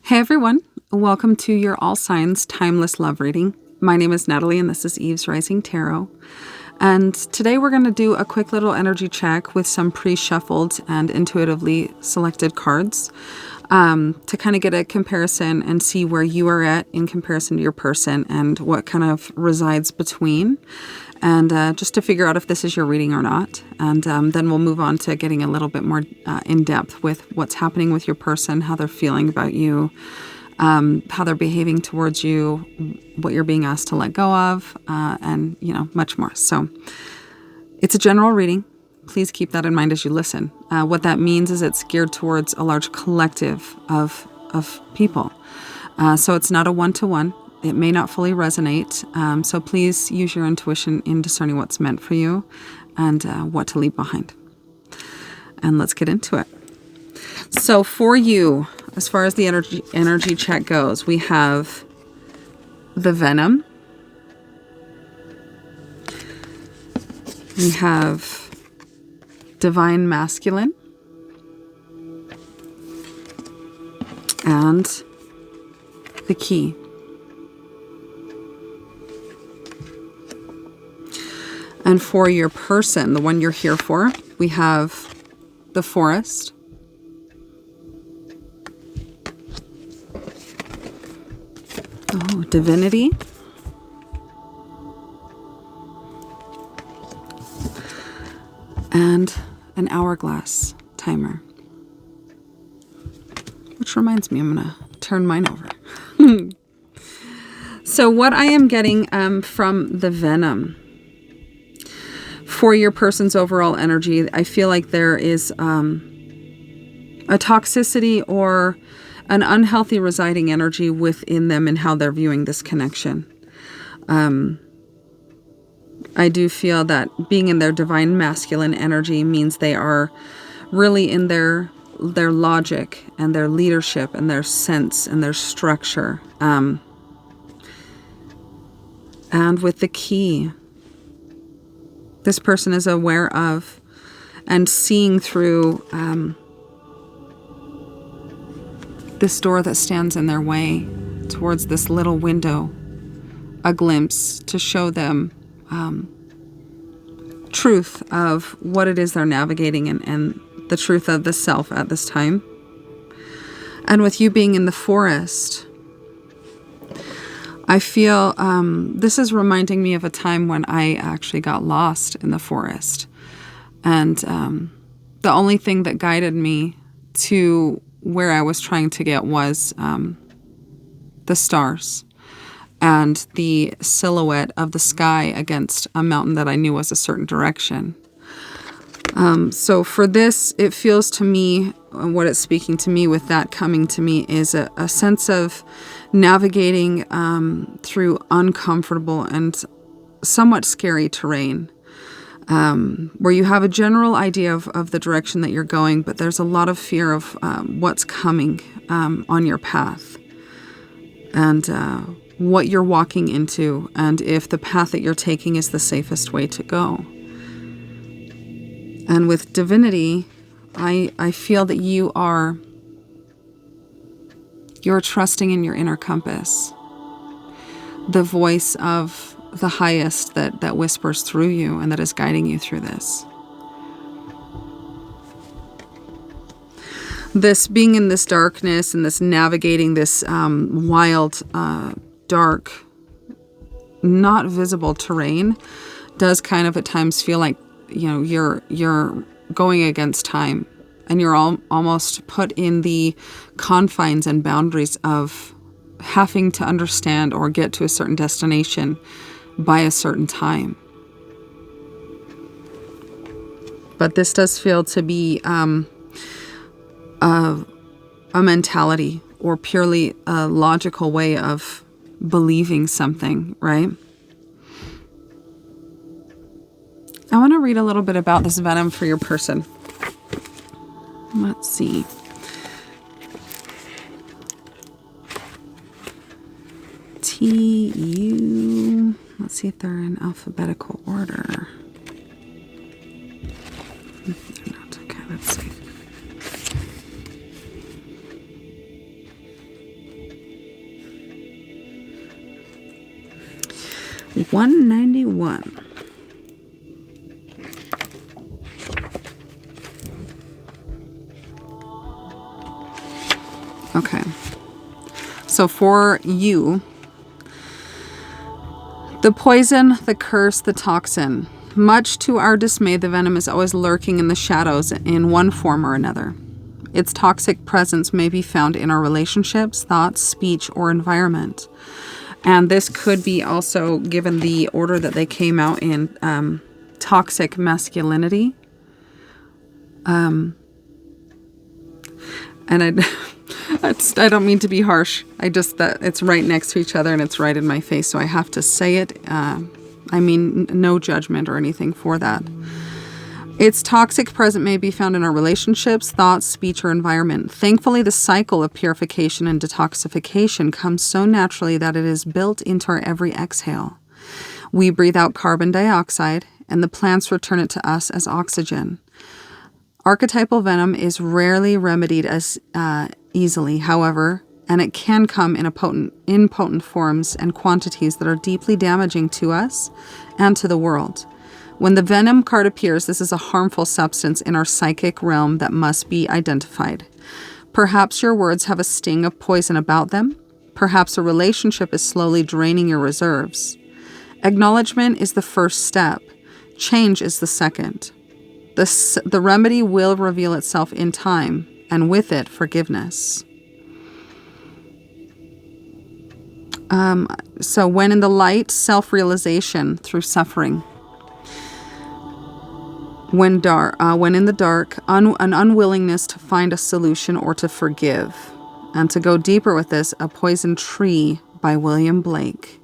Hey everyone, welcome to your All Signs Timeless Love Reading. My name is Natalie and this is Eve's Rising Tarot. And today we're going to do a quick little energy check with some pre-shuffled and intuitively selected cards to kind of get a comparison and see where you are at in comparison to your person and what kind of resides between. And just to figure out if this is your reading or not. And then we'll move on to getting a little bit more in depth with what's happening with your person, how they're feeling about you, how they're behaving towards you, what you're being asked to let go of, and, much more. So it's a general reading. Please keep that in mind as you listen. What that means is it's geared towards a large collective of people. So it's not a one-to-one. It may not fully resonate, so please use your intuition in discerning what's meant for you and what to leave behind. And let's get into it. So for you, as far as the energy check goes, we have the Venom. We have Divine Masculine. And the Key. And for your person, the one you're here for, we have the Forest. Oh, Divinity. And an Hourglass Timer. Which reminds me, I'm going to turn mine over. So what I am getting from the Venom, for your person's overall energy, I feel like there is a toxicity or an unhealthy residing energy within them and how they're viewing this connection. I do feel that being in their divine masculine energy means they are really in their logic and their leadership and their sense and their structure. And with the Key, this person is aware of and seeing through this door that stands in their way towards this little window, a glimpse to show them truth of what it is they're navigating and the truth of the self at this time. And with you being in the Forest, I feel this is reminding me of a time when I actually got lost in the forest. And the only thing that guided me to where I was trying to get was the stars and the silhouette of the sky against a mountain that I knew was a certain direction. So for this, it feels to me, what it's speaking to me with that coming to me is a sense of navigating through uncomfortable and somewhat scary terrain, where you have a general idea of the direction that you're going, but there's a lot of fear of what's coming on your path and what you're walking into, and if the path that you're taking is the safest way to go. And with Divinity, I feel that you're trusting in your inner compass, the voice of the highest that whispers through you and that is guiding you through this. This being in this darkness and this navigating this wild, dark, not visible terrain does kind of at times feel like you're going against time, and you're almost put in the confines and boundaries of having to understand or get to a certain destination by a certain time. But this does feel to be a mentality or purely a logical way of believing something, right? I want to read a little bit about this Venom for your person. Let's see. T-U. Let's see if they're in alphabetical order. They're not. Okay, let's see. 191. Okay. So for you, the poison, the curse, the toxin. Much to our dismay, the venom is always lurking in the shadows in one form or another. Its toxic presence may be found in our relationships, thoughts, speech, or environment. And this could be also, given the order that they came out in, toxic masculinity. And I don't mean to be harsh. That it's right next to each other and it's right in my face, so I have to say it. I mean, no judgment or anything for that. Its toxic presence may be found in our relationships, thoughts, speech, or environment. Thankfully, the cycle of purification and detoxification comes so naturally that it is built into our every exhale. We breathe out carbon dioxide, and the plants return it to us as oxygen. Archetypal venom is rarely remedied as easily, however, and it can come in potent forms and quantities that are deeply damaging to us and to the world. When the venom card appears, this is a harmful substance in our psychic realm that must be identified. Perhaps your words have a sting of poison about them. Perhaps a relationship is slowly draining your reserves. Acknowledgement is the first step. Change is the second. The remedy will reveal itself in time, and with it, forgiveness. So when in the light, self-realization through suffering. When in the dark, an unwillingness to find a solution or to forgive. And to go deeper with this, A Poison Tree by William Blake.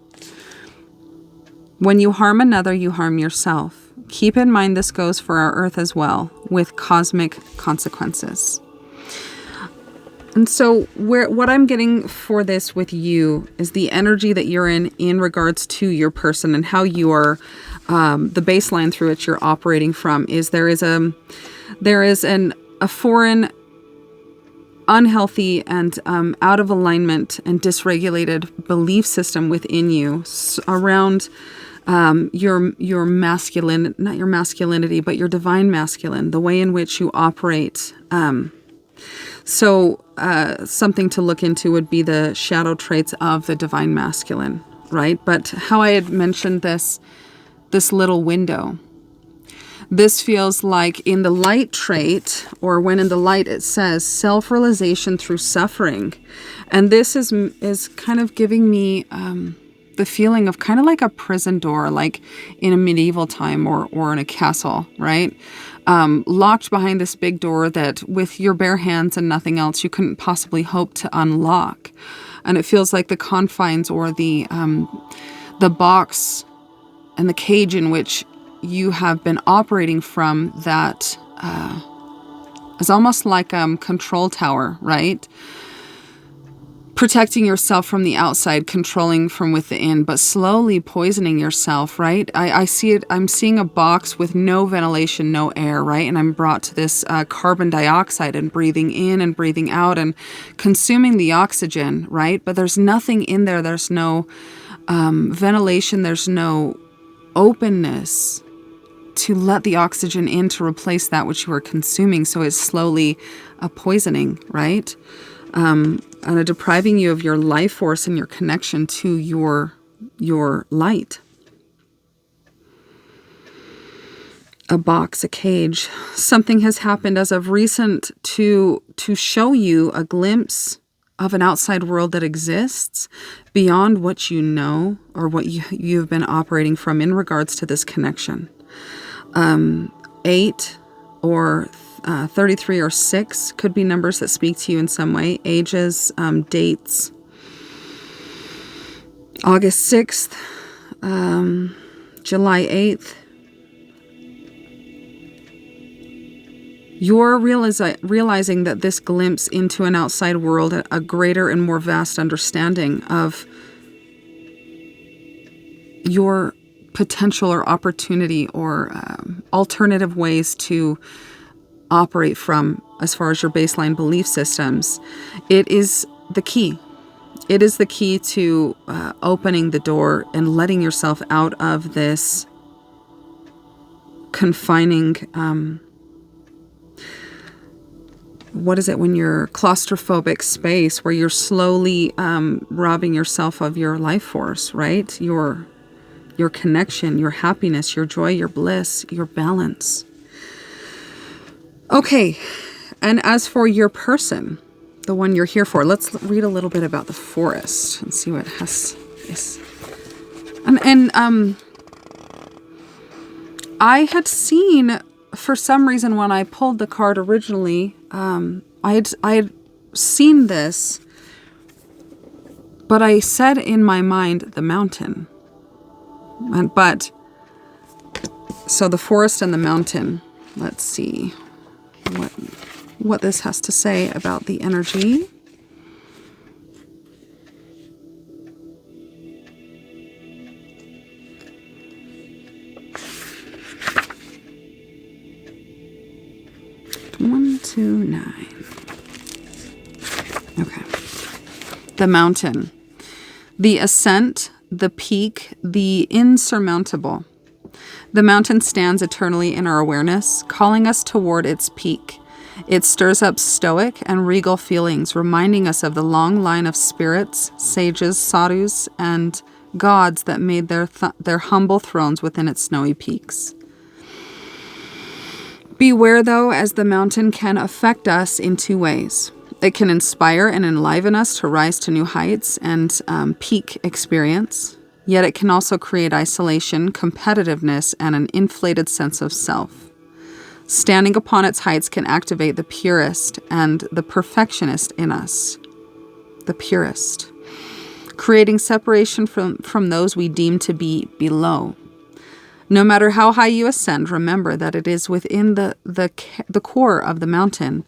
When you harm another, you harm yourself. Keep in mind this goes for our earth as well, with cosmic consequences. And so what I'm getting for this with you is the energy that you're in regards to your person and how you are, the baseline through which you're operating from is there is a foreign, unhealthy and out of alignment and dysregulated belief system within you around your masculine, not your masculinity, but your divine masculine, the way in which you operate. Something to look into would be the shadow traits of the divine masculine, right? But how I had mentioned this little window, this feels like in the light trait, or when in the light, it says self-realization through suffering. And this is kind of giving me the feeling of kind of like a prison door, like in a medieval time or in a castle, right? Locked behind this big door that with your bare hands and nothing else, you couldn't possibly hope to unlock. And it feels like the confines or the box and the cage in which you have been operating from that is almost like a control tower, right? Protecting yourself from the outside, controlling from within, but slowly poisoning yourself, right? I see it. I'm seeing a box with no ventilation, no air, right? And I'm brought to this carbon dioxide and breathing in and breathing out and consuming the oxygen, right? But there's nothing in there. There's no ventilation. There's no openness to let the oxygen in to replace that which you are consuming. So it's slowly a poisoning, right? And depriving you of your life force and your connection to your light. A box, a cage. Something has happened as of recent to show you a glimpse of an outside world that exists beyond what you know or what you've been operating from in regards to this connection. 8 or 33 or 6 could be numbers that speak to you in some way. Ages, dates. August 6th, July 8th. You're realizing that this glimpse into an outside world, a greater and more vast understanding of your potential or opportunity or alternative ways to operate from as far as your baseline belief systems. It is the key. It is the key to opening the door and letting yourself out of this confining, what is it when you're claustrophobic space where you're slowly robbing yourself of your life force, right? Your connection, your happiness, your joy, your bliss, your balance. Okay, and as for your person, the one you're here for, let's read a little bit about the forest and see what it has. And I had seen, for some reason, when I pulled the card originally, I had seen this, but I said in my mind the mountain. So the forest and the mountain. Let's see what this has to say about the energy. One, 2, 9. Okay. The mountain. The ascent, the peak, the insurmountable. The mountain stands eternally in our awareness, calling us toward its peak. It stirs up stoic and regal feelings, reminding us of the long line of spirits, sages, sadhus, and gods that made their humble thrones within its snowy peaks. Beware, though, as the mountain can affect us in two ways. It can inspire and enliven us to rise to new heights and peak experience. Yet it can also create isolation, competitiveness, and an inflated sense of self. Standing upon its heights can activate the purist and the perfectionist in us. The purist. Creating separation from those we deem to be below. No matter how high you ascend, remember that it is within the core of the mountain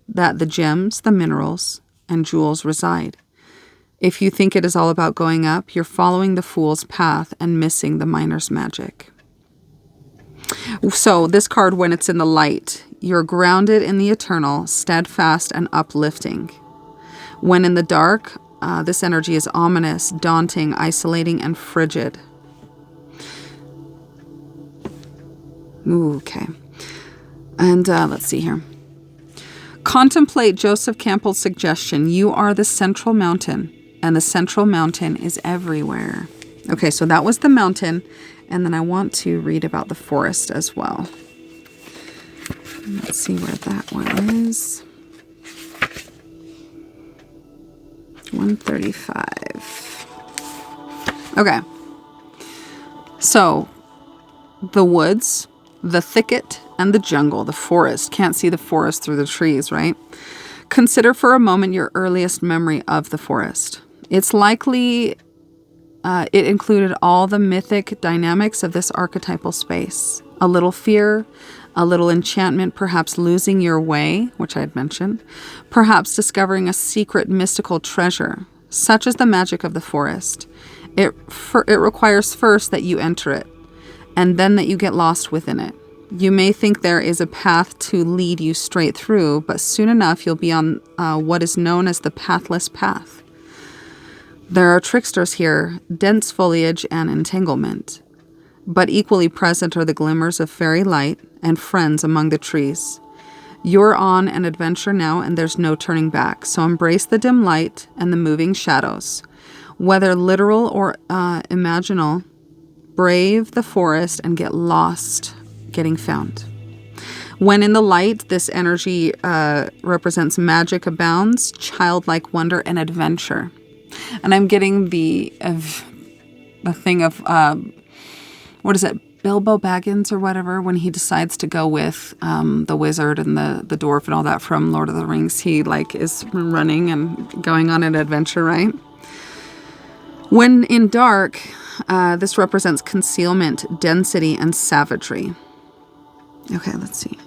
that the gems, the minerals, and jewels reside. If you think it is all about going up, you're following the fool's path and missing the miner's magic. So this card, when it's in the light, you're grounded in the eternal, steadfast, and uplifting. When in the dark, this energy is ominous, daunting, isolating, and frigid. Ooh, okay. And let's see here. Contemplate Joseph Campbell's suggestion. You are the central mountain, and the central mountain is everywhere. Okay, so that was the mountain, and then I want to read about the forest as well. Let's see where that one is. 135. Okay. So, the woods, the thicket, and the jungle, the forest. Can't see the forest through the trees, right? Consider for a moment your earliest memory of the forest. It's likely it included all the mythic dynamics of this archetypal space. A little fear, a little enchantment, perhaps losing your way, which I had mentioned, perhaps discovering a secret mystical treasure. Such is the magic of the forest. It requires first that you enter it, and then that you get lost within it. You may think there is a path to lead you straight through, but soon enough you'll be on what is known as the pathless path. There are tricksters here, dense foliage and entanglement, but equally present are the glimmers of fairy light and friends among the trees. You're on an adventure now, and there's no turning back, so embrace the dim light and the moving shadows. Whether literal or imaginal, brave the forest and get lost getting found. When in the light, this energy represents magic abounds, childlike wonder, and adventure. And I'm getting the thing of, what is it, Bilbo Baggins or whatever, when he decides to go with the wizard and the dwarf and all that from Lord of the Rings. He is running and going on an adventure, right? When in dark, this represents concealment, density, and savagery. Okay, let's see.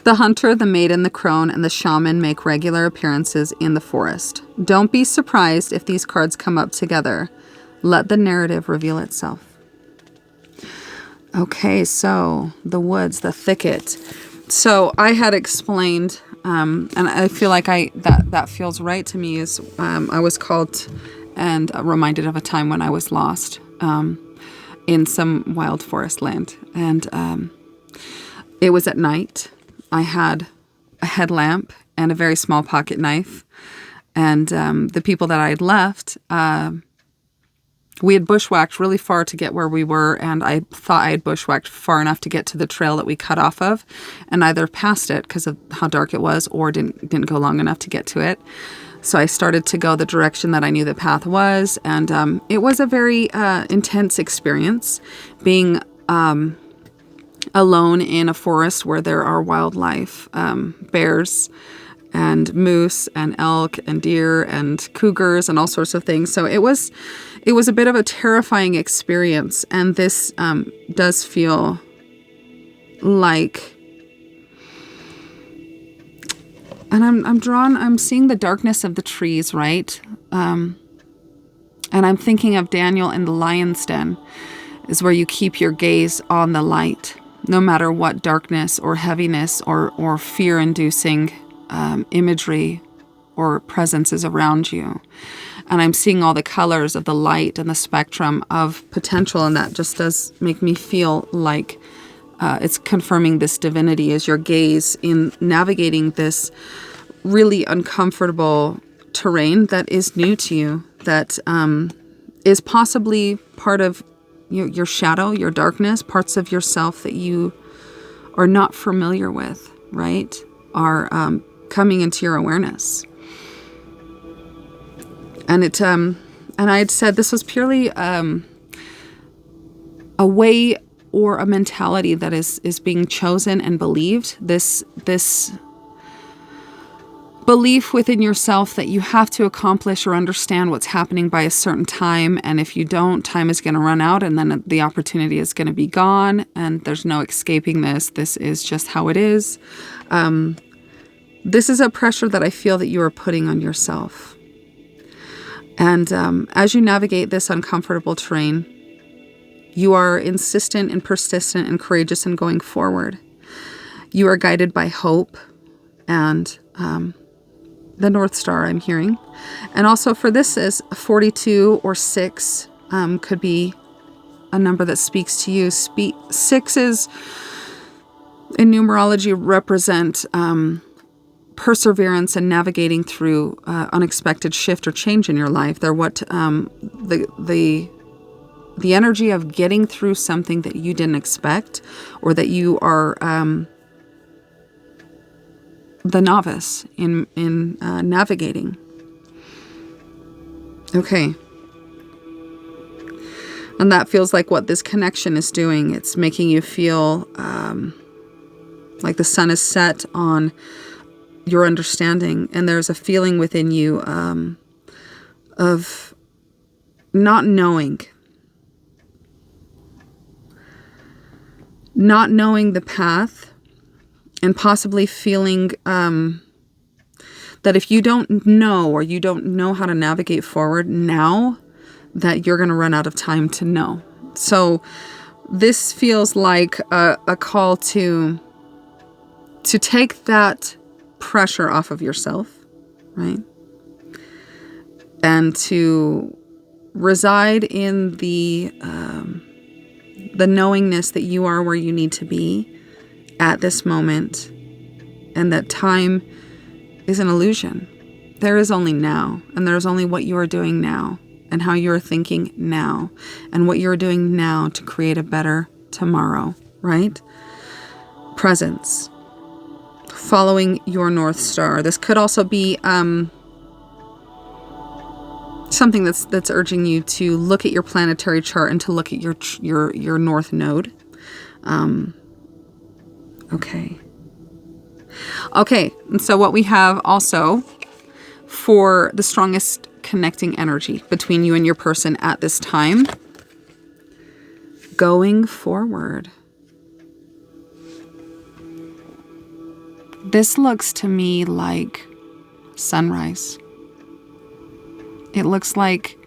The hunter, the maiden, the crone, and the shaman make regular appearances in the forest. Don't be surprised if these cards come up together. Let the narrative reveal itself. Okay, so the woods, the thicket. So I had explained and I feel like that feels right to me. Is I was called and reminded of a time when I was lost in some wild forest land, and it was at night. I had a headlamp and a very small pocket knife, and the people that I had left. We had bushwhacked really far to get where we were, and I thought I had bushwhacked far enough to get to the trail that we cut off of, and either passed it because of how dark it was, or didn't go long enough to get to it. So I started to go the direction that I knew the path was, and it was a very intense experience, being alone in a forest where there are wildlife, bears, and moose and elk and deer and cougars and all sorts of things. So it was a bit of a terrifying experience. And this does feel like, and I'm seeing the darkness of the trees, right? And I'm thinking of Daniel in the lion's den, is where you keep your gaze on the light, no matter what darkness or heaviness or fear-inducing imagery or presence is around you. And I'm seeing all the colors of the light and the spectrum of potential, and that just does make me feel like it's confirming this divinity as your gaze in navigating this really uncomfortable terrain that is new to you, that is possibly part of your shadow, your darkness, parts of yourself that you are not familiar with, right? Are coming into your awareness. And I had said this was purely a way or a mentality that is being chosen and believed. This belief within yourself that you have to accomplish or understand what's happening by a certain time, and if you don't, time is going to run out, and then the opportunity is going to be gone, and there's no escaping this. This is just how it is. This is a pressure that I feel that you are putting on yourself. And as you navigate this uncomfortable terrain, you are insistent and persistent and courageous in going forward. You are guided by hope and the North Star, I'm hearing. And also for this is 42 or 6 could be a number that speaks to you. 6 is, in numerology, represent perseverance and navigating through unexpected shift or change in your life. They're what the energy of getting through something that you didn't expect, or that you are the novice in navigating. Okay. And that feels like what this connection is doing. It's making you feel like the sun is set on your understanding, and there's a feeling within you of not knowing the path, and possibly feeling that if you don't know, or you don't know how to navigate forward now, that you're going to run out of time to know. So this feels like a call to take that pressure off of yourself, right? And to reside in the knowingness that you are where you need to be at this moment, and that time is an illusion. There is only now, and there's only what you are doing now, and how you're thinking now, and what you're doing now to create a better tomorrow, right? Presence. Following your North Star. This could also be something that's urging you to look at your planetary chart and to look at your North Node. Okay. And so what we have also for the strongest connecting energy between you and your person at this time, going forward. This looks to me like sunrise. It looks like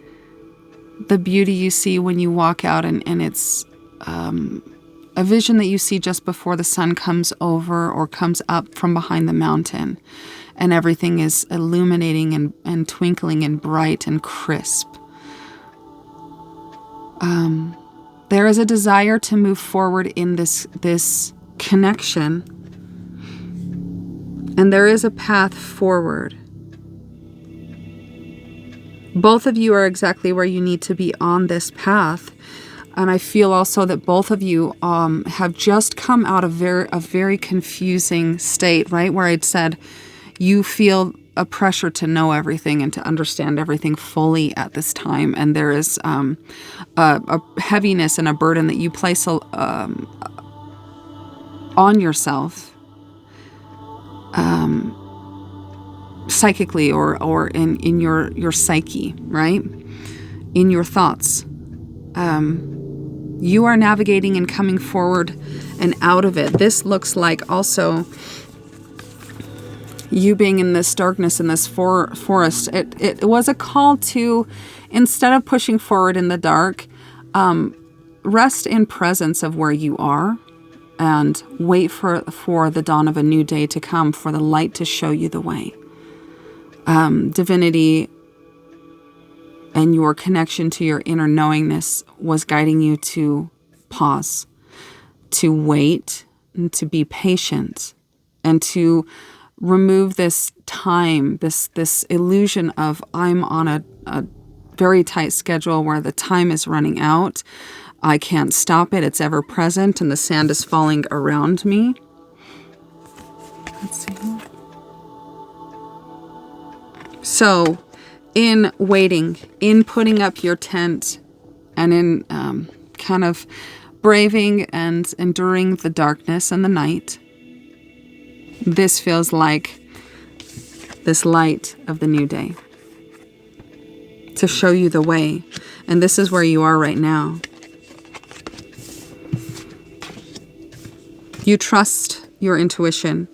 the beauty you see when you walk out, and it's a a vision that you see just before the sun comes over or comes up from behind the mountain, and everything is illuminating and twinkling and bright and crisp. There is a desire to move forward in this connection, and there is a path forward. Both of you are exactly where you need to be on this path. And I feel also that both of you have just come out of a very confusing state, right? Where I'd said you feel a pressure to know everything and to understand everything fully at this time. And there is a heaviness and a burden that you place on yourself psychically or in your psyche, right? In your thoughts. You are navigating and coming forward and out of it. This looks like also you being in this darkness, in this forest. It was a call to, instead of pushing forward in the dark, rest in presence of where you are and wait for the dawn of a new day to come, for the light to show you the way. Divinity and your connection to your inner knowingness was guiding you to pause, to wait, and to be patient, and to remove this time, this illusion of I'm on a very tight schedule where the time is running out. I can't stop it. It's ever present, and the sand is falling around me. Let's see. So, in waiting, in putting up your tent, and in kind of braving and enduring the darkness and the night, this feels like this light of the new day to show you the way. And this is where you are right now. You trust your intuition.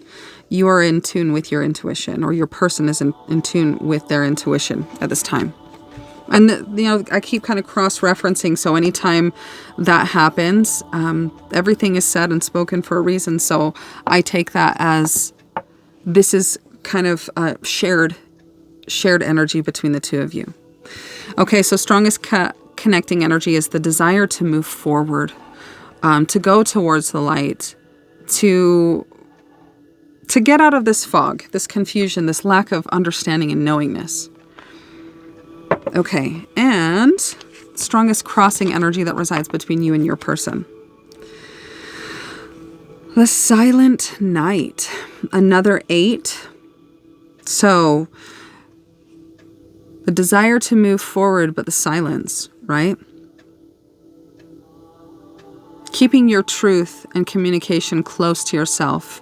You are in tune with your intuition, or your person is in tune with their intuition at this time. And, I keep kind of cross-referencing, so anytime that happens, everything is said and spoken for a reason. So I take that as this is kind of shared energy between the two of you. Okay, so strongest connecting energy is the desire to move forward, to go towards the light, to get out of this fog, this confusion, this lack of understanding and knowingness. Okay, and strongest crossing energy that resides between you and your person. The silent night, another 8. So the desire to move forward, but the silence, right? Keeping your truth and communication close to yourself,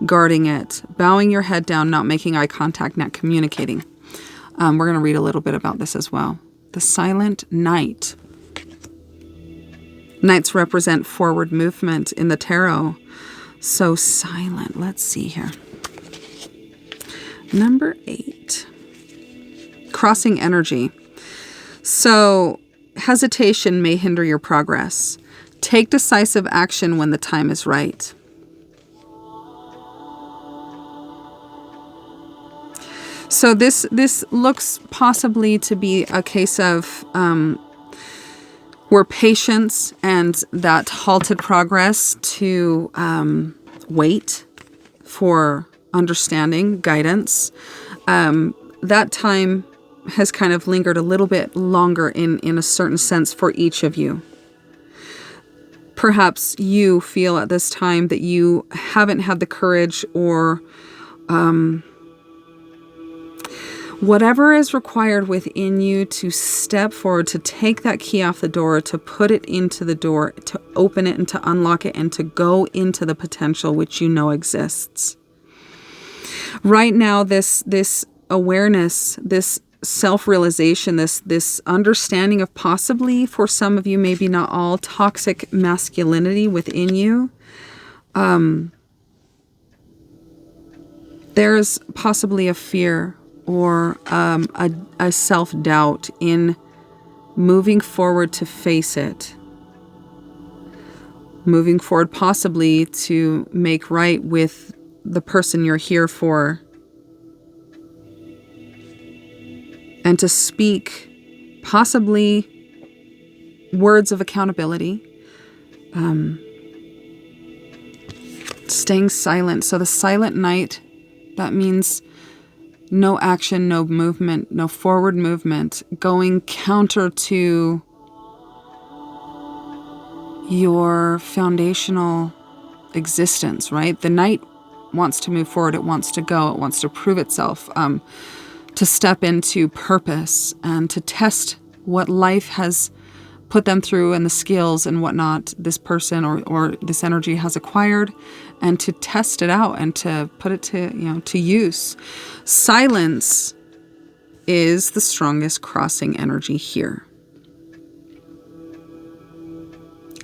guarding it, bowing your head down, not making eye contact, not communicating. We're going to read a little bit about this as well. The silent night. Nights represent forward movement in the tarot. So silent. Let's see here. Number 8. Crossing energy. So hesitation may hinder your progress. Take decisive action when the time is right. So this looks possibly to be a case of where patience and that halted progress to wait for understanding, guidance. That time has kind of lingered a little bit longer in a certain sense for each of you. Perhaps you feel at this time that you haven't had the courage or whatever is required within you to step forward, to take that key off the door, to put it into the door, to open it and to unlock it, and to go into the potential which you know exists. Right now, this awareness, this self-realization, this understanding of possibly, for some of you, maybe not all, toxic masculinity within you, there's possibly a fear or a self-doubt in moving forward to face it. moving forward, possibly to make right with the person you're here for, and to speak possibly words of accountability, staying silent. So the silent night, that means no action, no movement, no forward movement, going counter to your foundational existence, right? The night wants to move forward. It wants to go. It wants to prove itself, to step into purpose and to test what life has put them through and the skills and whatnot this person or this energy has acquired, and to test it out and to put it to use. Silence is the strongest crossing energy here.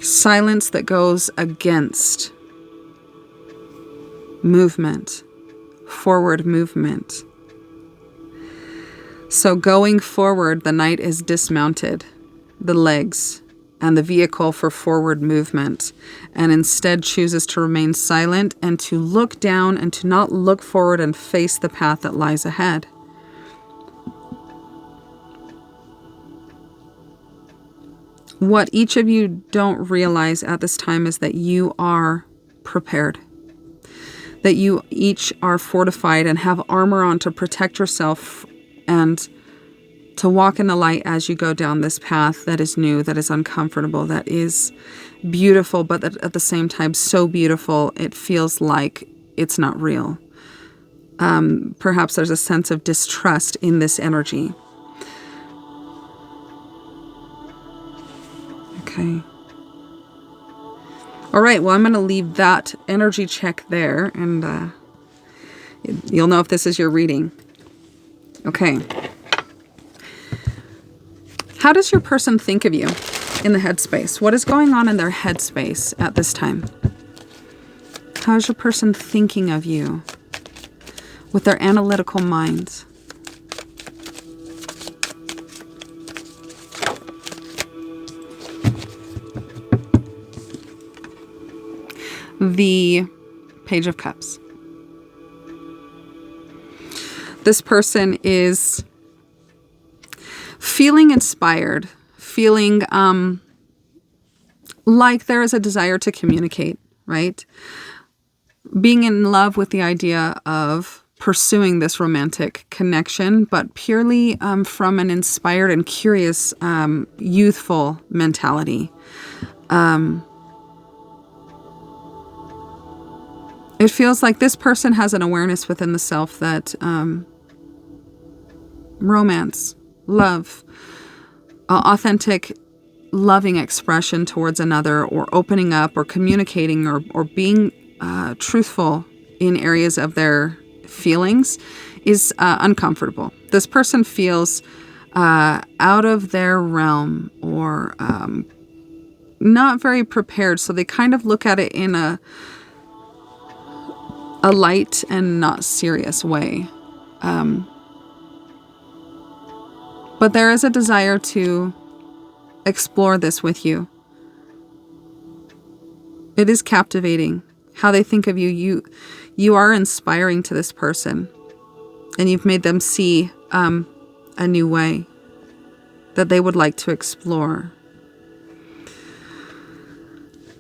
Silence that goes against movement, forward movement. So going forward, the knight is dismounted, the legs and the vehicle for forward movement, and instead chooses to remain silent and to look down and to not look forward and face the path that lies ahead. What each of you don't realize at this time is that you are prepared, that you each are fortified and have armor on to protect yourself and to walk in the light as you go down this path that is new, that is uncomfortable, that is beautiful, but that at the same time so beautiful it feels like it's not real. Perhaps there's a sense of distrust in this energy. Okay. All right, well, I'm going to leave that energy check there, and you'll know if this is your reading. Okay. How does your person think of you in the headspace? What is going on in their headspace at this time? How is your person thinking of you with their analytical minds? The Page of Cups. This person is feeling inspired, feeling like there is a desire to communicate, right? Being in love with the idea of pursuing this romantic connection, but purely from an inspired and curious, youthful mentality. It feels like this person has an awareness within the self that romance, love, authentic, loving expression towards another, or opening up, or communicating, or being truthful in areas of their feelings is uncomfortable. This person feels out of their realm, or not very prepared, so they kind of look at it in a light and not serious way. But there is a desire to explore this with you. It is captivating how they think of you. You are inspiring to this person, and you've made them see a new way that they would like to explore.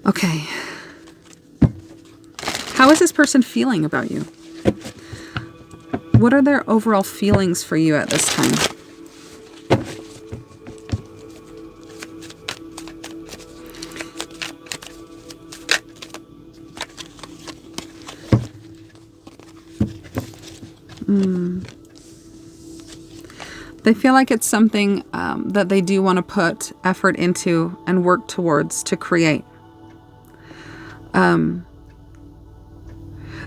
Okay. How is this person feeling about you? What are their overall feelings for you at this time? They feel like it's something that they do want to put effort into and work towards to create.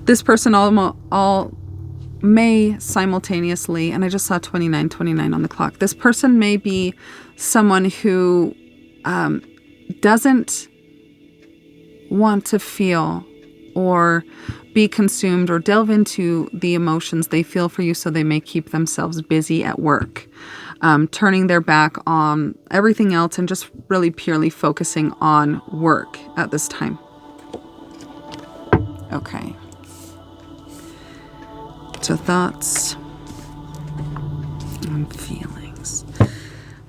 This person all may simultaneously, and I just saw 29 on the clock. This person may be someone who doesn't want to feel or be consumed or delve into the emotions they feel for you, so they may keep themselves busy at work, turning their back on everything else and just really purely focusing on work at this time. Okay. So thoughts and feelings. I'm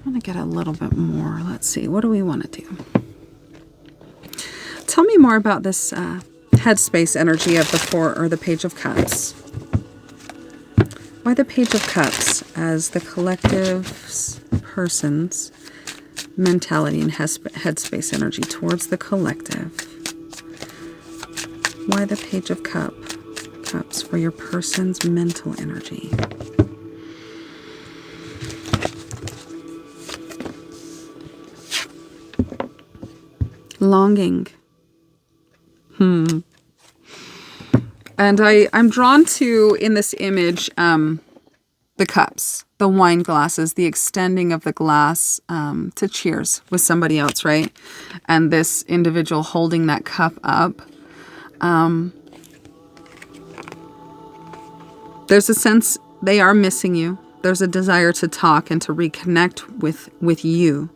going to get a little bit more. Let's see. What do we want to do? Tell me more about this headspace energy of the Four or the Page of Cups. Why the Page of Cups as the collective's person's mentality and headspace energy towards the collective? Why the Page of Cups for your person's mental energy? Longing. And I'm drawn to, in this image, the cups, the wine glasses, the extending of the glass to cheers with somebody else, right? And this individual holding that cup up. There's a sense they are missing you. There's a desire to talk and to reconnect with you.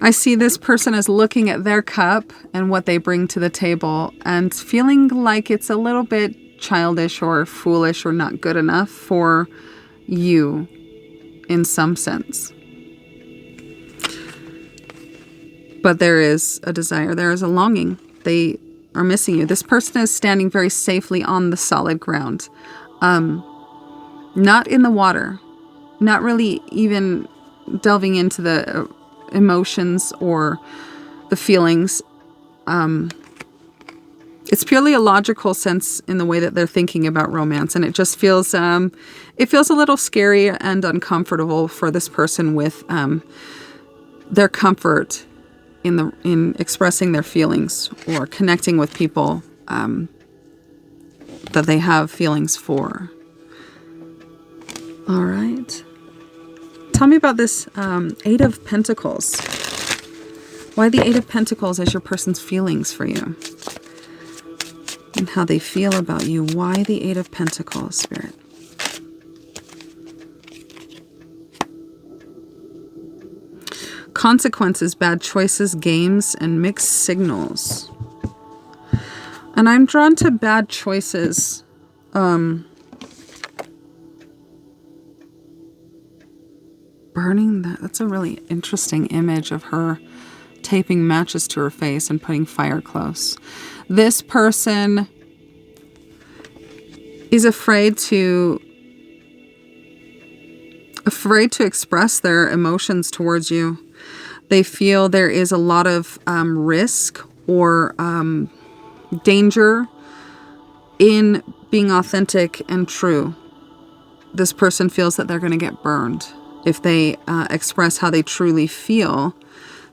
I see this person as looking at their cup and what they bring to the table and feeling like it's a little bit childish or foolish or not good enough for you in some sense. But there is a desire, there is a longing. They are missing you. This person is standing very safely on the solid ground, not in the water, not really even delving into the emotions or the feelings. It's purely a logical sense in the way that they're thinking about romance, and it just feels a little scary and uncomfortable for this person with their comfort in expressing their feelings or connecting with people that they have feelings for. All right. Tell me about this Eight of Pentacles. Why the Eight of Pentacles as your person's feelings for you? And how they feel about you. Why the Eight of Pentacles, Spirit? Consequences, bad choices, games, and mixed signals. And I'm drawn to bad choices. Burning that's a really interesting image of her taping matches to her face and putting fire close. This person is afraid to express their emotions towards you. They feel there is a lot of risk or danger in being authentic and true. This person feels that they're going to get burned if they express how they truly feel.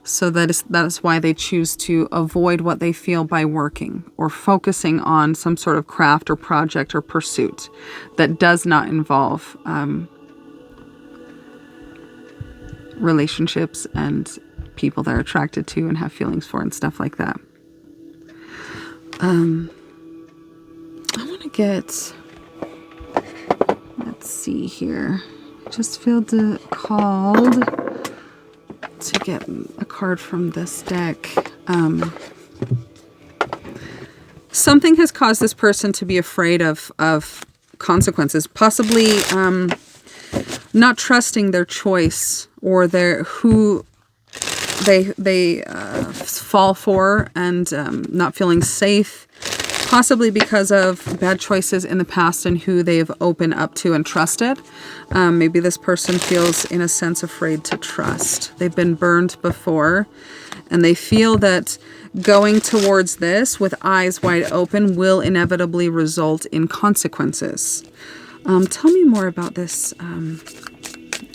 So that is why they choose to avoid what they feel by working or focusing on some sort of craft or project or pursuit that does not involve relationships and people they're attracted to and have feelings for and stuff like that. I want to get, let's see here. Just feel called to get a card from this deck. Something has caused this person to be afraid of consequences, possibly not trusting their choice or who they fall for, and not feeling safe. Possibly because of bad choices in the past and who they've opened up to and trusted. Maybe this person feels, in a sense, afraid to trust. They've been burned before, and they feel that going towards this with eyes wide open will inevitably result in consequences. Tell me more about this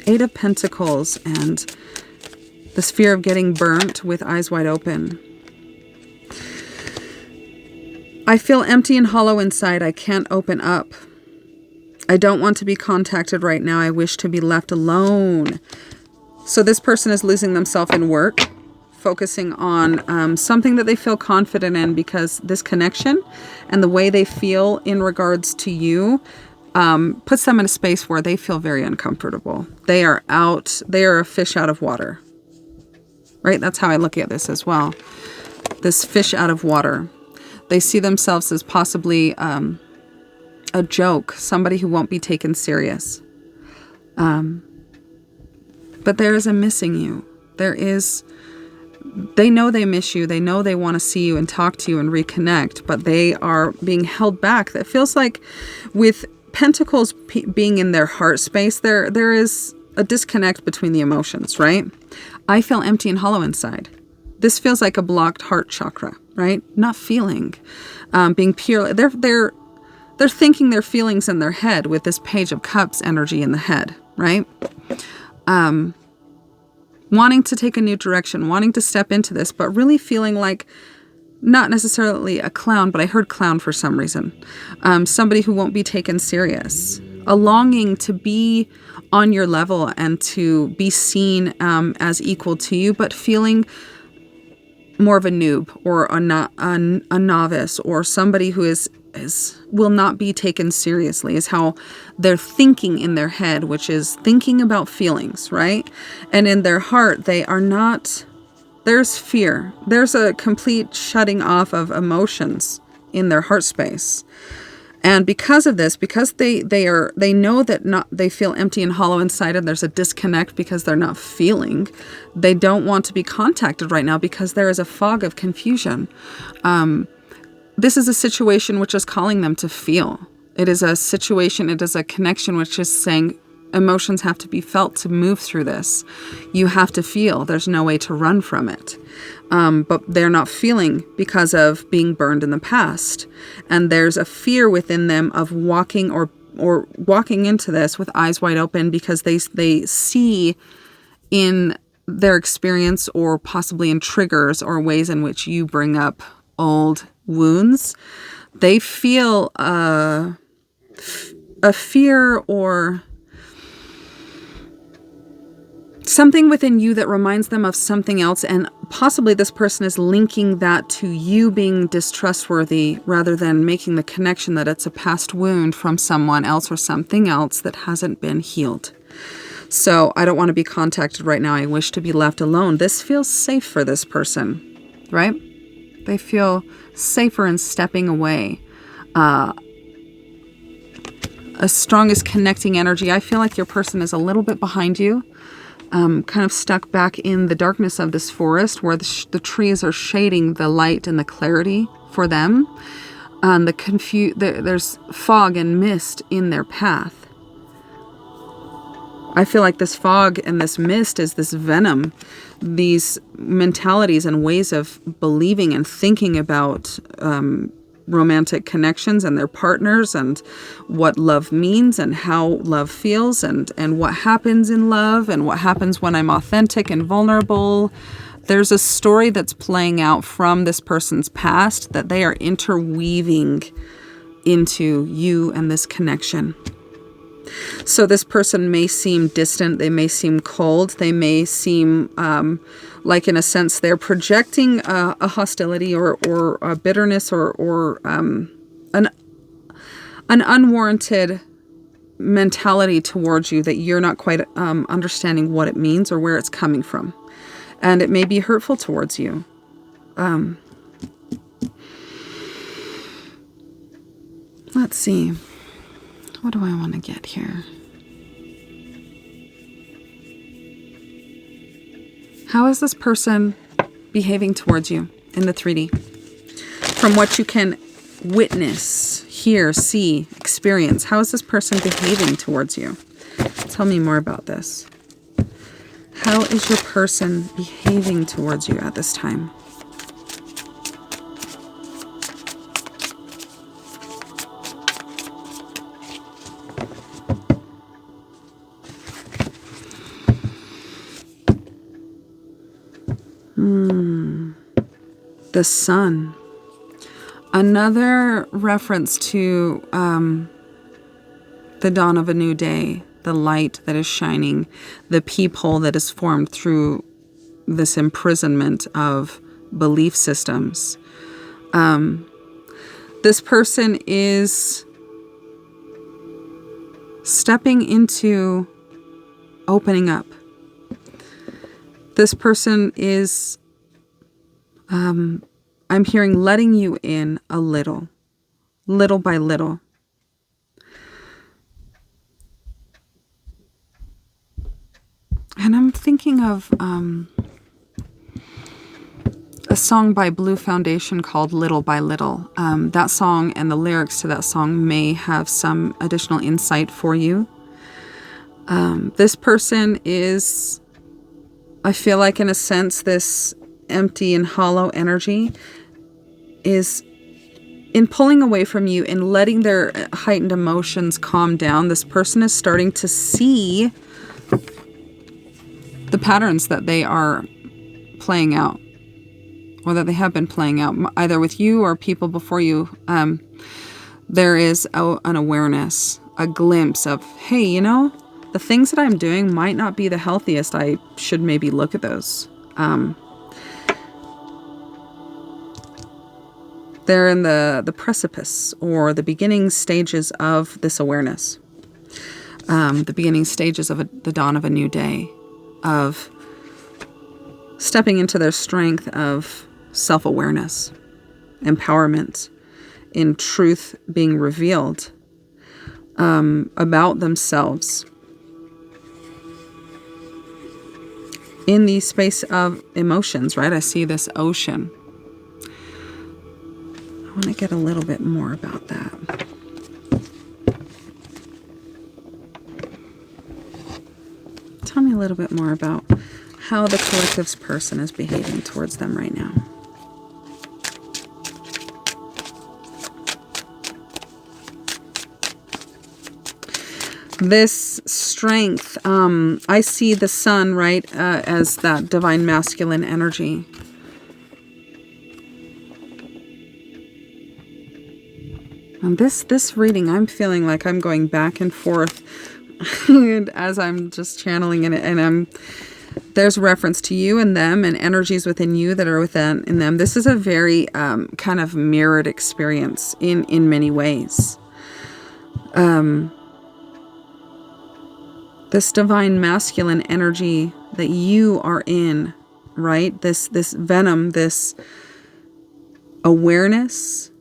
Eight of Pentacles and this fear of getting burnt with eyes wide open. I feel empty and hollow inside. I can't open up. I don't want to be contacted right now. I wish to be left alone. So this person is losing themselves in work, focusing on something that they feel confident in, because this connection and the way they feel in regards to you puts them in a space where they feel very uncomfortable. They are a fish out of water. Right? That's how I look at this as well. this fish out of water. They see themselves as possibly a joke, somebody who won't be taken serious. But there is a missing you. They know they miss you. They know they want to see you and talk to you and reconnect, but they are being held back. That feels like with Pentacles being in their heart space, there is a disconnect between the emotions, right? I feel empty and hollow inside. This feels like a blocked heart chakra, right? Not feeling, being pure. They're thinking their feelings in their head with this Page of Cups energy in the head, right? Wanting to take a new direction, wanting to step into this, but really feeling like not necessarily a clown, but I heard clown for some reason. Somebody who won't be taken serious. A longing to be on your level and to be seen as equal to you, but feeling more of a noob or a novice or somebody who will not be taken seriously is how they're thinking in their head, which is thinking about feelings, right? And in their heart, they are not, there's fear. There's a complete shutting off of emotions in their heart space. And because of this, because they know that they feel empty and hollow inside and there's a disconnect because they're not feeling, they don't want to be contacted right now because there is a fog of confusion. This is a situation which is calling them to feel. It is a situation, it is a connection which is saying emotions have to be felt to move through this. You have to feel. There's no way to run from it. But they're not feeling because of being burned in the past. And there's a fear within them of walking or walking into this with eyes wide open because they see in their experience or possibly in triggers or ways in which you bring up old wounds. They feel a fear or something within you that reminds them of something else, and possibly this person is linking that to you being distrustworthy rather than making the connection that it's a past wound from someone else or something else that hasn't been healed. So I don't want to be contacted right now. I wish to be left alone. This feels safe for this person, right? They feel safer in stepping away. A strongest connecting energy. I feel like your person is a little bit behind you. Kind of stuck back in the darkness of this forest where the trees are shading the light and the clarity for them. There's fog and mist in their path. I feel like this fog and this mist is this venom, these mentalities and ways of believing and thinking about romantic connections and their partners and what love means and how love feels and what happens in love and what happens when I'm authentic and vulnerable. There's a story that's playing out from this person's past that they are interweaving into you and this connection. So this person may seem distant, they may seem cold, they may seem like in a sense they're projecting a hostility or a bitterness or an unwarranted mentality towards you that you're not quite understanding what it means or where it's coming from. And it may be hurtful towards you. Let's see. What do I want to get here? How is this person behaving towards you in the 3D? From what you can witness, hear, see, experience, how is this person behaving towards you? Tell me more about this. How is your person behaving towards you at this time? The sun. Another reference to the dawn of a new day, the light that is shining, the peephole that is formed through this imprisonment of belief systems. This person is stepping into opening up. This person is I'm hearing letting you in a little by little. And I'm thinking of a song by Blue Foundation called Little by Little. That song and the lyrics to that song may have some additional insight for you. This person is, I feel like in a sense, this empty and hollow energy is in pulling away from you and letting their heightened emotions calm down. This person is starting to see the patterns that they are playing out, or that they have been playing out, either with you or people before you. There is an awareness, a glimpse of, hey, you know, the things that I'm doing might not be the healthiest. I should maybe look at those. They're in the precipice or the beginning stages of this awareness. The beginning stages of the dawn of a new day, of stepping into their strength of self-awareness, empowerment, in truth being revealed about themselves. In the space of emotions, right? I see this ocean. I want to get a little bit more about that. Tell me a little bit more about how the collective's person is behaving towards them right now. This strength, I see the sun, right, as that divine masculine energy. And this reading, I'm feeling like I'm going back and forth and as I'm just channeling it, and there's reference to you and them and energies within you that are within in them. This is a very kind of mirrored experience in many ways. This divine masculine energy that you are in, right? This venom, this awareness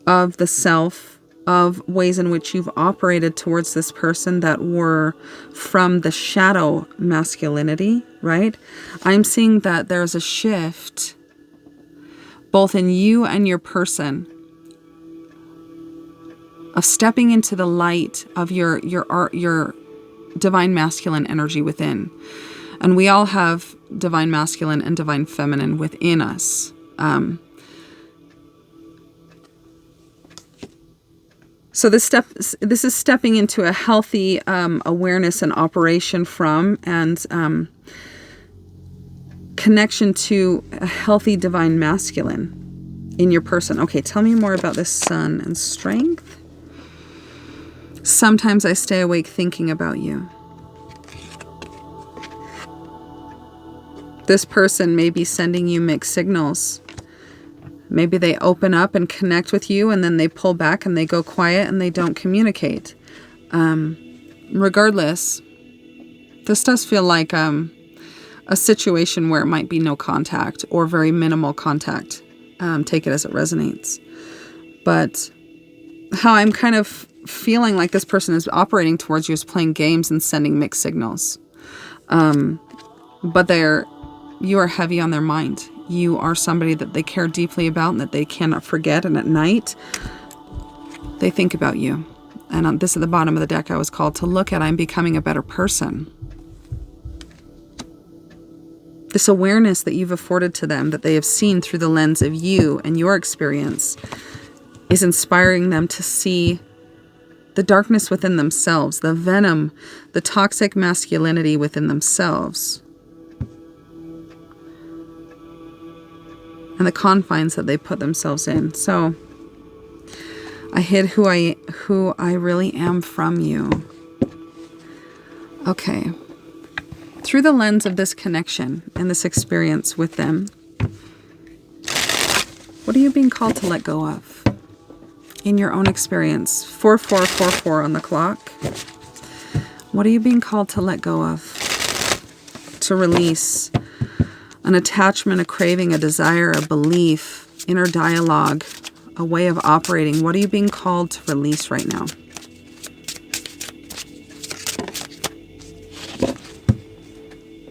of the self, of ways in which you've operated towards this person that were from the shadow masculinity, right? I'm seeing that there's a shift both in you and your person of stepping into the light of your divine masculine energy within. And we all have divine masculine and divine feminine within us. So this is stepping into a healthy awareness and operation from, and connection to a healthy divine masculine in your person. Okay, tell me more about this sun and strength. Sometimes I stay awake thinking about you. This person may be sending you mixed signals. Maybe they open up and connect with you, and then they pull back and they go quiet and they don't communicate. Regardless, this does feel like a situation where it might be no contact or very minimal contact. Take it as it resonates. But how I'm kind of feeling like this person is operating towards you is playing games and sending mixed signals. But you are heavy on their mind. You are somebody that they care deeply about and that they cannot forget. And at night, they think about you. And on this at the bottom of the deck, I was called to look at, I'm becoming a better person. This awareness that you've afforded to them, that they have seen through the lens of you and your experience, is inspiring them to see the darkness within themselves, the venom, the toxic masculinity within themselves, and the confines that they put themselves in. So I hid who I really am from you. Okay. Through the lens of this connection and this experience with them, what are you being called to let go of in your own experience? 4444 on the clock. What are you being called to let go of? To release? an attachment, a craving, a desire, a belief, inner dialogue, a way of operating. What are you being called to release right now?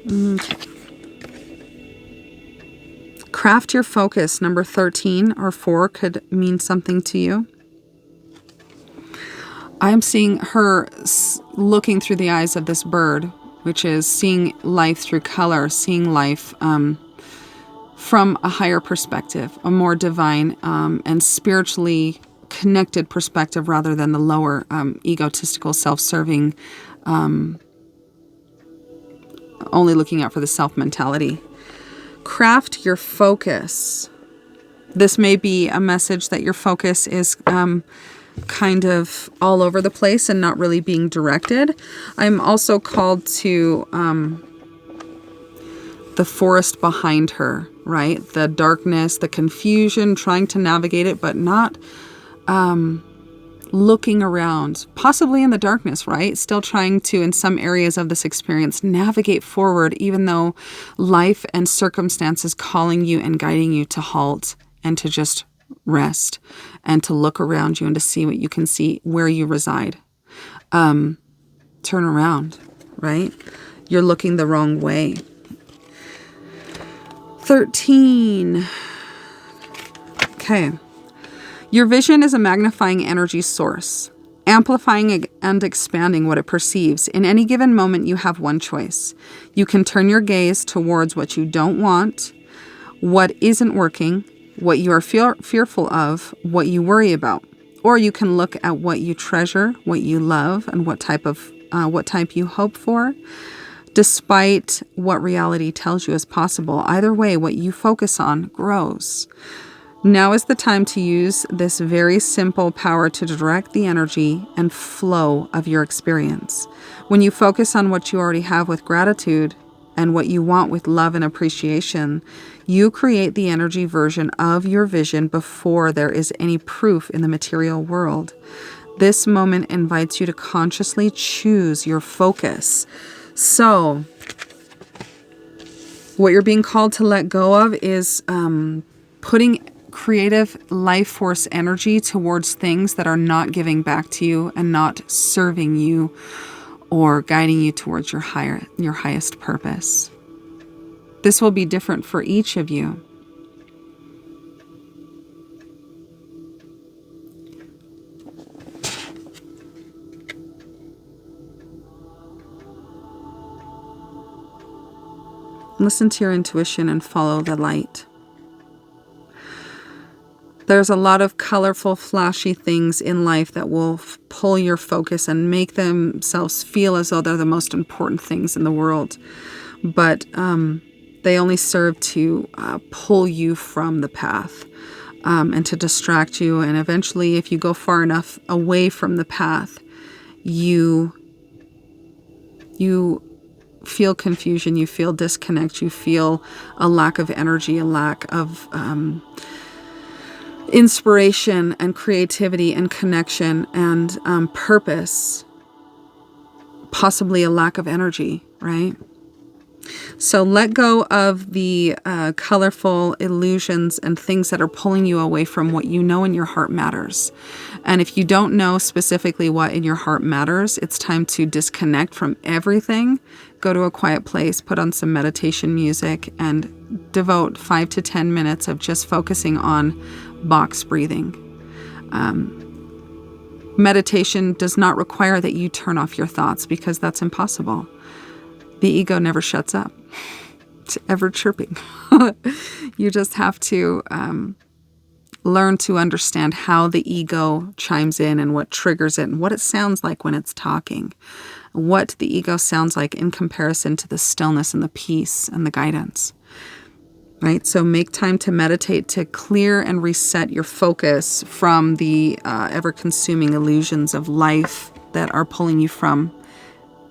Okay. Craft your focus. Number 13 or 4 could mean something to you. I'm seeing her looking through the eyes of this bird, which is seeing life through color, seeing life from a higher perspective, a more divine and spiritually connected perspective rather than the lower egotistical, self-serving, only looking out for the self mentality. Craft your focus. This may be a message that your focus is kind of all over the place and not really being directed. I'm also called to the forest behind her, right? The darkness, the confusion, trying to navigate it, but not looking around, possibly in the darkness, right? Still trying to, in some areas of this experience, navigate forward, even though life and circumstances calling you and guiding you to halt and to just rest and to look around you and to see what you can see where you reside. Turn around, right? You're looking the wrong way. 13. Okay. Your vision is a magnifying energy source, amplifying and expanding what it perceives. In any given moment, you have one choice. You can turn your gaze towards what you don't want, what isn't working, what you are fearful of, what you worry about. Or you can look at what you treasure, what you love, and what type you hope for, despite what reality tells you is possible. Either way, what you focus on grows. Now is the time to use this very simple power to direct the energy and flow of your experience. When you focus on what you already have with gratitude and what you want with love and appreciation, you create the energy version of your vision before there is any proof in the material world. This moment invites you to consciously choose your focus. So, what you're being called to let go of is putting creative life force energy towards things that are not giving back to you and not serving you or guiding you towards your highest purpose. This will be different for each of you. Listen to your intuition and follow the light. There's a lot of colorful, flashy things in life that will pull your focus and make themselves feel as though they're the most important things in the world. But they only serve to pull you from the path and to distract you. And eventually, if you go far enough away from the path, you feel confusion, you feel disconnect, you feel a lack of energy, a lack of inspiration and creativity and connection and purpose, possibly a lack of energy, right? So let go of the colorful illusions and things that are pulling you away from what you know in your heart matters. And if you don't know specifically what in your heart matters, it's time to disconnect from everything. Go to a quiet place, put on some meditation music, and devote 5 to 10 minutes of just focusing on box breathing. Meditation does not require that you turn off your thoughts because that's impossible. The ego never shuts up. It's ever chirping. You just have to learn to understand how the ego chimes in and what triggers it and what it sounds like when it's talking. What the ego sounds like in comparison to the stillness and the peace and the guidance. Right? So make time to meditate, to clear and reset your focus from the ever-consuming illusions of life that are pulling you from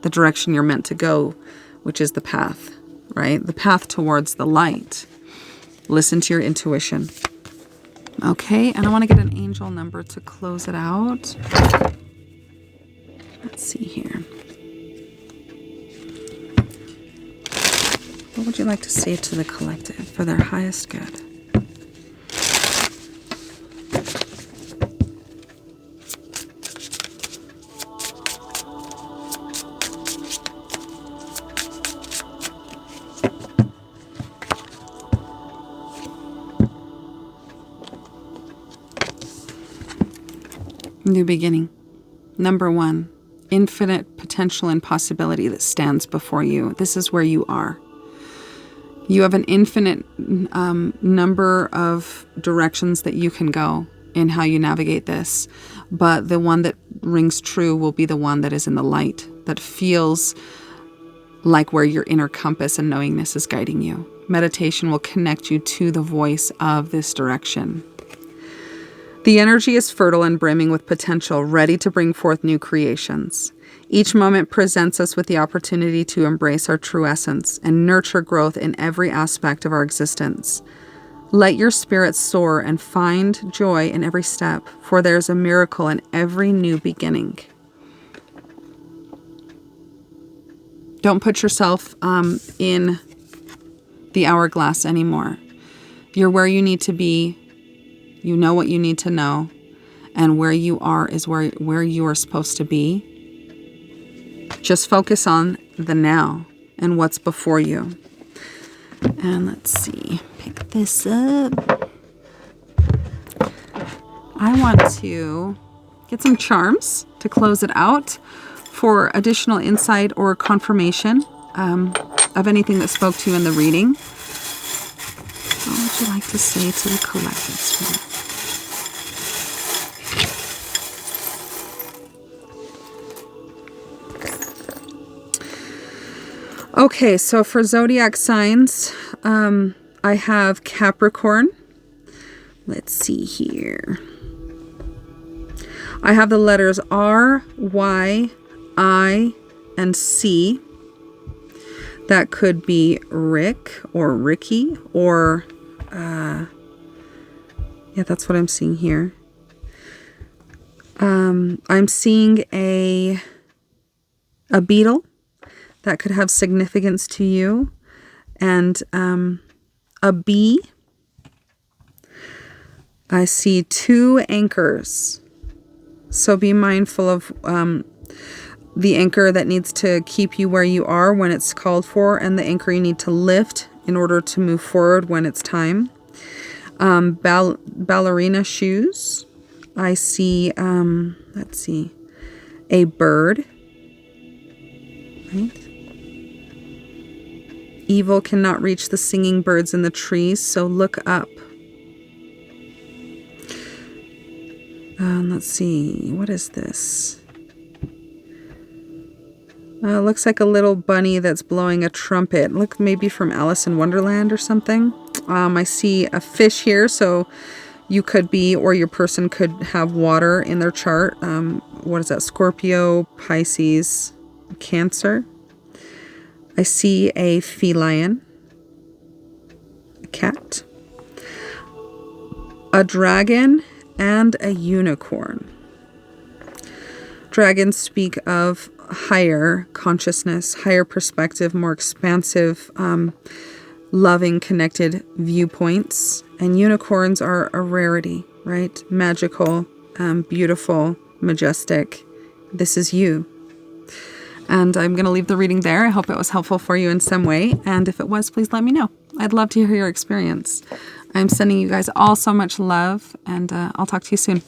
the direction you're meant to go, which is the path, right? The path towards the light. Listen to your intuition. Okay, and I want to get an angel number to close it out. Let's see here. What would you you like to say to the collective for their highest good? New beginning. Number 1, infinite potential and possibility that stands before you. This is where you are. You have an infinite number of directions that you can go in how you navigate this, but the one that rings true will be the one that is in the light, that feels like where your inner compass and knowingness is guiding you. Meditation will connect you to the voice of this direction. The energy is fertile and brimming with potential, ready to bring forth new creations. Each moment presents us with the opportunity to embrace our true essence and nurture growth in every aspect of our existence. Let your spirit soar and find joy in every step, for there is a miracle in every new beginning. Don't put yourself in the hourglass anymore. You're where you need to be. You know what you need to know, and where you are is where you are supposed to be. Just focus on the now and what's before you. And let's see, pick this up. I want to get some charms to close it out for additional insight or confirmation of anything that spoke to you in the reading. What would you like to say to the collective spirit? Okay, so for zodiac signs, I have Capricorn. Let's see here. I have the letters R, Y, I, and C. That could be Rick or Ricky or, yeah, that's what I'm seeing here. I'm seeing a beetle that could have significance to you, and a bee. I see 2 anchors, so be mindful of the anchor that needs to keep you where you are when it's called for, and the anchor you need to lift in order to move forward when it's time. Ballerina shoes. I see, let's see, a bird, right? Evil cannot reach the singing birds in the trees, so look up. Let's see, what is this? Looks like a little bunny that's blowing a trumpet. Look, maybe from Alice in Wonderland or something. I see a fish here, so you could be, or your person could have water in their chart. What is that? Scorpio, Pisces, Cancer. I see a feline, a cat, a dragon, and a unicorn. Dragons speak of higher consciousness, higher perspective, more expansive, loving, connected viewpoints. And unicorns are a rarity, right? Magical, beautiful, majestic. This is you. And I'm going to leave the reading there. I hope it was helpful for you in some way. And if it was, please let me know. I'd love to hear your experience. I'm sending you guys all so much love, and I'll talk to you soon.